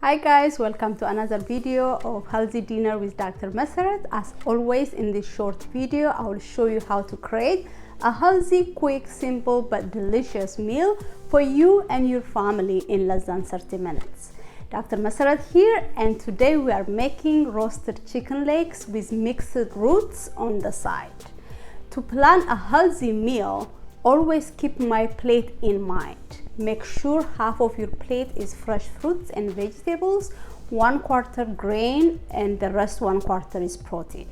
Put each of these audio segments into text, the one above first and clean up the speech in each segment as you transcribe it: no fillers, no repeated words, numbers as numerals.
Hi guys, welcome to another video of Healthy Dinner with Dr. Meseret. As always, in this short video, I will show you how to create a healthy, quick, simple, but delicious meal for you and your family in less than 30 minutes. Dr. Meseret here, and today we are making roasted chicken legs with mixed roots on the side. To plan a healthy meal, always keep my plate in mind. Make sure half of your plate is fresh fruits and vegetables, 1/4 grain, and the rest 1/4 is protein.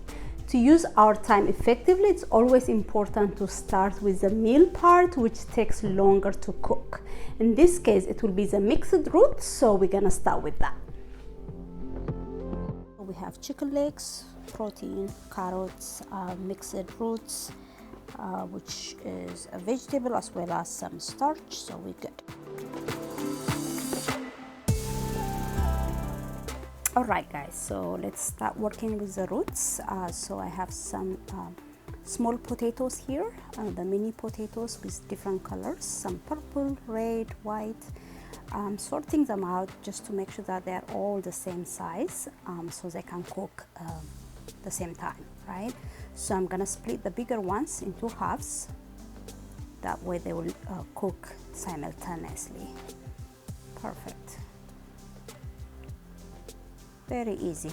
To use our time effectively, it's always important to start with the meal part, which takes longer to cook. In this case, it will be the mixed roots, so we're gonna start with that. We have chicken legs, protein, carrots, mixed roots, which is a vegetable as well as some starch, so we're good. All right guys, so let's start working with the roots. So I have some small potatoes here, the mini potatoes with different colors, some purple, red, white. Sorting them out just to make sure that they're all the same size, so they can cook the same time, right? So I'm gonna split the bigger ones into halves. That way they will cook simultaneously. Perfect. Very easy.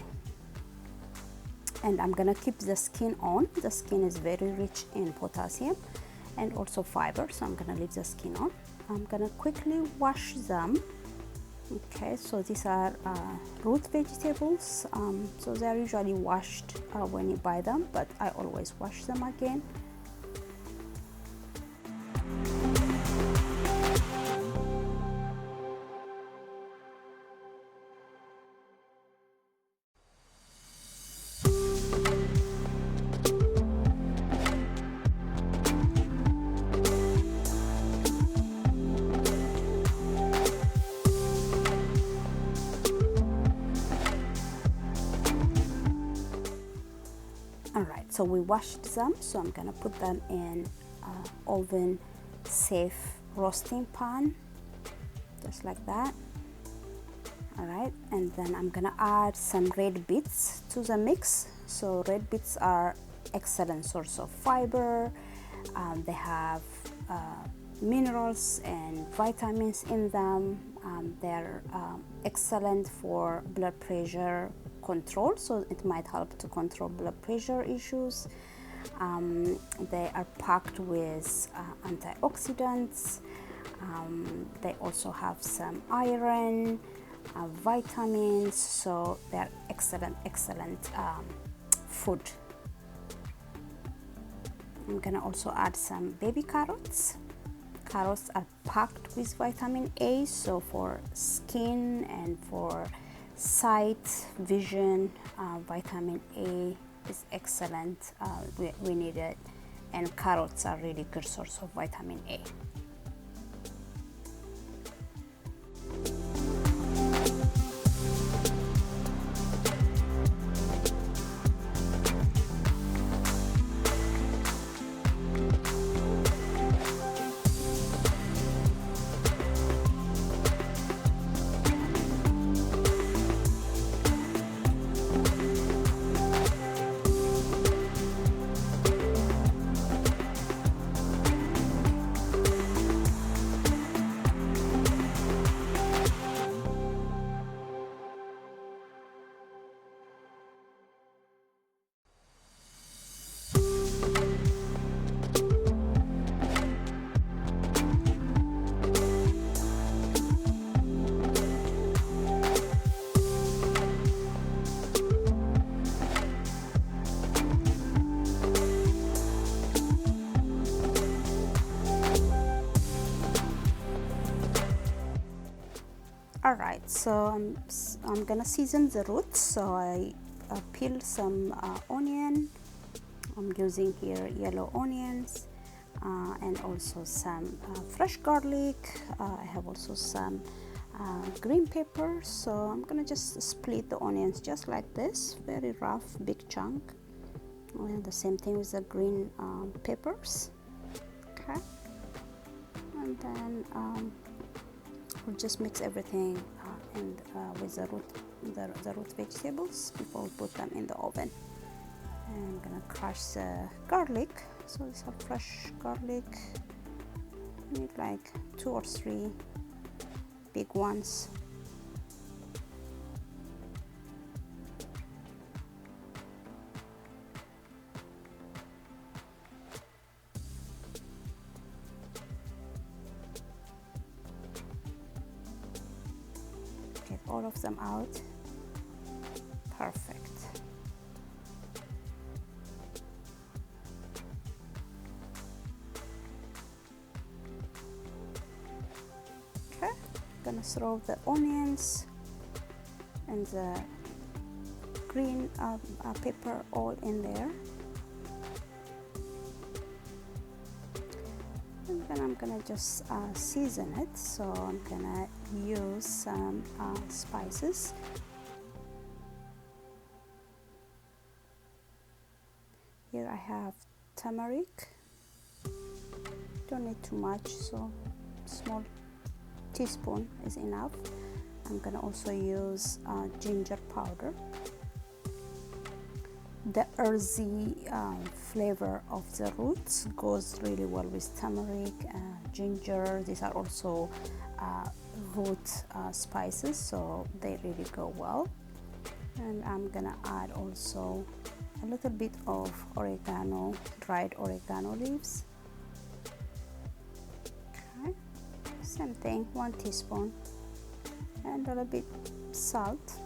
And I'm gonna keep the skin on. The skin is very rich in potassium and also fiber, so I'm gonna leave the skin on. I'm gonna quickly wash them. Okay, so these are root vegetables, so they are usually washed when you buy them, but I always wash them again. Alright, so we washed them, so I'm gonna put them in oven safe roasting pan, just like that. Alright, and then I'm gonna add some red beets to the mix. So red beets are excellent source of fiber. They have minerals and vitamins in them. They're excellent for blood pressure control, so it might help to control blood pressure issues. They are packed with antioxidants. They also have some iron, vitamins, so they're excellent food. I'm gonna also add some baby carrots. Carrots are packed with vitamin A, so for skin and for sight, vision, vitamin A is excellent. We need it, and carrots are really good source of vitamin A. Alright, so I'm gonna season the roots. So I peel some onion. I'm using here yellow onions and also some fresh garlic. I have also some green pepper. So I'm gonna just split the onions just like this, very rough, big chunk. And the same thing with the green peppers. Okay, and then we'll just mix everything in with the root vegetables before we put them in the oven. And I'm gonna crush the garlic. So this is fresh garlic. I need like 2 or 3 big ones. Get all of them out. Perfect. Okay, gonna throw the onions and the green pepper all in there. And then I'm gonna just season it. So I'm gonna use some spices. Here I have turmeric. Don't need too much, so small teaspoon is enough. I'm gonna also use ginger powder. The earthy flavor of the roots goes really well with turmeric, ginger. These are also root spices, so they really go well. And I'm gonna add also a little bit of oregano, dried oregano leaves. Okay, same thing, 1 teaspoon, and a little bit salt.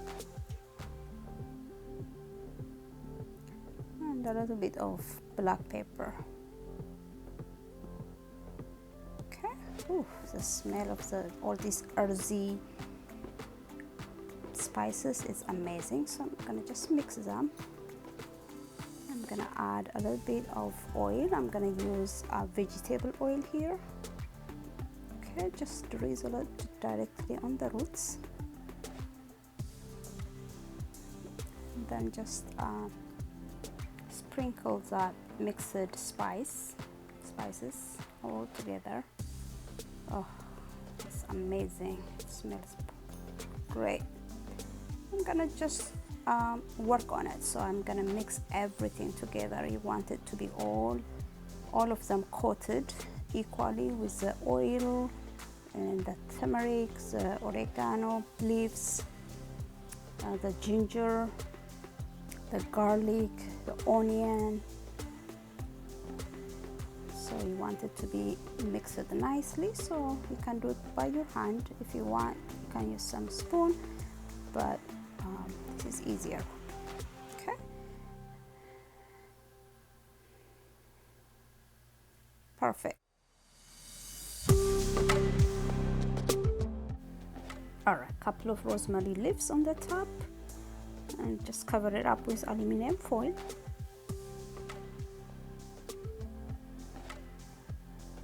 And a little bit of black pepper. Okay. Ooh, the smell of all these earthy spices is amazing. So I'm gonna just mix them. I'm gonna add a little bit of oil. I'm gonna use vegetable oil here. Okay, just drizzle it directly on the roots. And then just sprinkle that mixed spices all together. Oh, it's amazing. It smells great. I'm gonna just work on it. So I'm gonna mix everything together. You want it to be all of them coated equally with the oil and the turmeric, the oregano leaves, the ginger, the garlic, the onion. So you want it to be mixed nicely, so you can do it by your hand. If you want, you can use some spoon, but this is easier. Okay, perfect. All right, a couple of rosemary leaves on the top, and just cover it up with aluminum foil.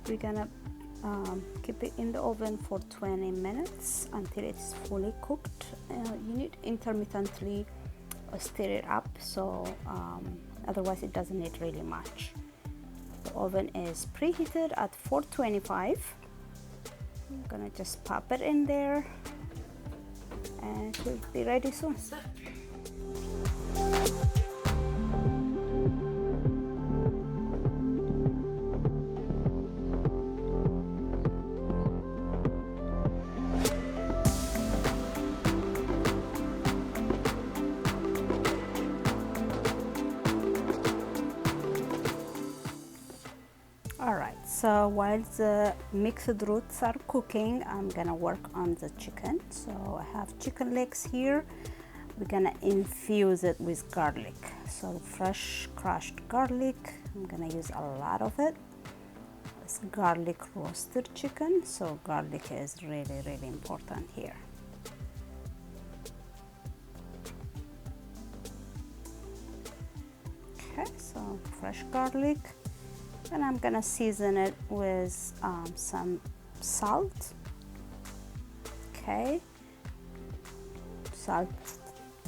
We're gonna keep it in the oven for 20 minutes until it's fully cooked. You need intermittently stir it up, so otherwise it doesn't need really much. The oven is preheated at 425. I'm gonna just pop it in there and it will be ready soon. Alright, so while the mixed roots are cooking, I'm gonna work on the chicken. So I have chicken legs here. We're gonna infuse it with garlic. So fresh crushed garlic, I'm gonna use a lot of it. It's garlic roasted chicken, so garlic is really, really important here. Okay, so fresh garlic. And I'm gonna season it with some salt. Okay, salt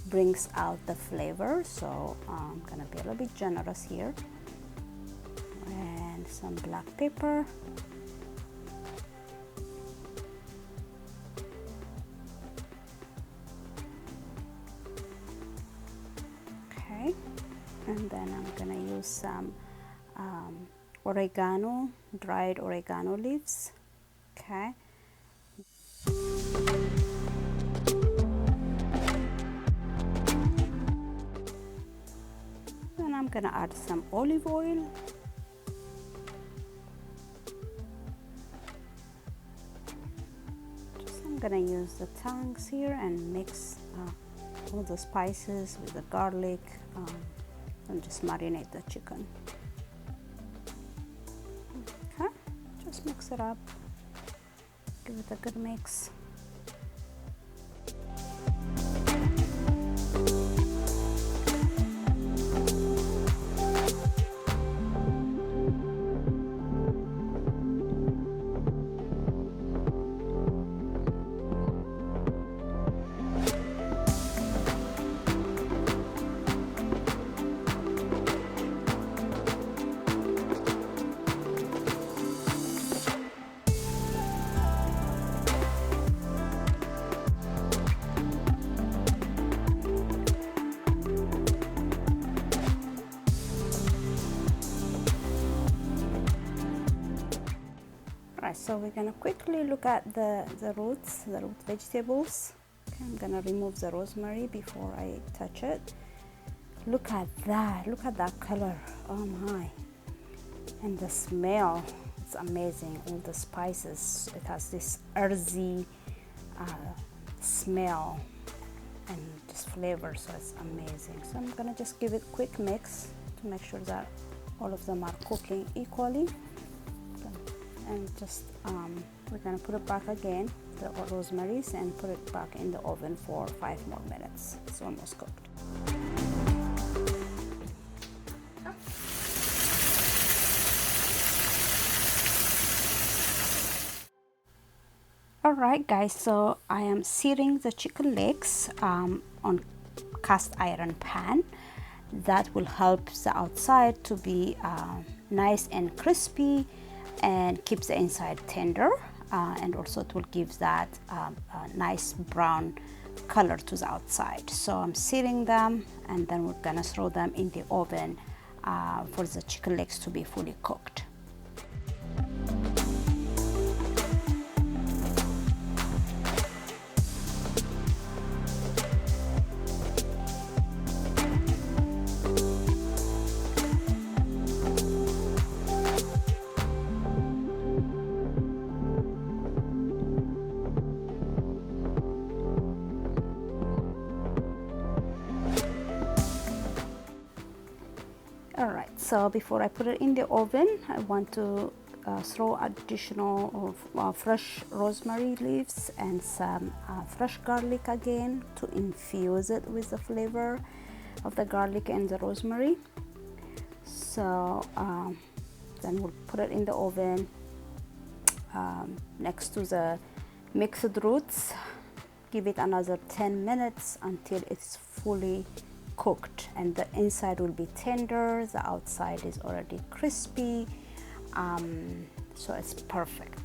brings out the flavor, so I'm gonna be a little bit generous here. And some black pepper. Okay, and then I'm gonna use some oregano, dried oregano leaves. Okay, then I'm gonna add some olive oil. I'm gonna use the tongs here and mix all the spices with the garlic and just marinate the chicken. Okay, just mix it up, give it a good mix. Alright, so we're gonna quickly look at the root vegetables. Okay, I'm gonna remove the rosemary before I touch it. Look at that color, oh my, and the smell, it's amazing. All the spices, it has this earthy smell and just flavor, so it's amazing. So I'm gonna just give it a quick mix to make sure that all of them are cooking equally. And just we're gonna put it back again, the rosemaries, and put it back in the oven for 5 more minutes. It's almost cooked. Alright guys, so I am searing the chicken legs on cast iron pan. That will help the outside to be nice and crispy and keeps the inside tender, and also it will give that a nice brown color to the outside. So I'm searing them, and then we're gonna throw them in the oven for the chicken legs to be fully cooked. Alright, so before I put it in the oven, I want to throw additional of fresh rosemary leaves and some fresh garlic again to infuse it with the flavor of the garlic and the rosemary. So then we'll put it in the oven next to the mixed roots. Give it another 10 minutes until it's fully cooked, and the inside will be tender, the outside is already crispy, so it's perfect.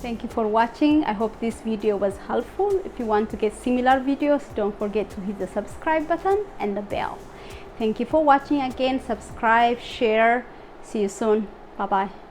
Thank you for watching. I hope this video was helpful. If you want to get similar videos, don't forget to hit the subscribe button and the bell. Thank you for watching again. Subscribe, share. See you soon. Bye bye.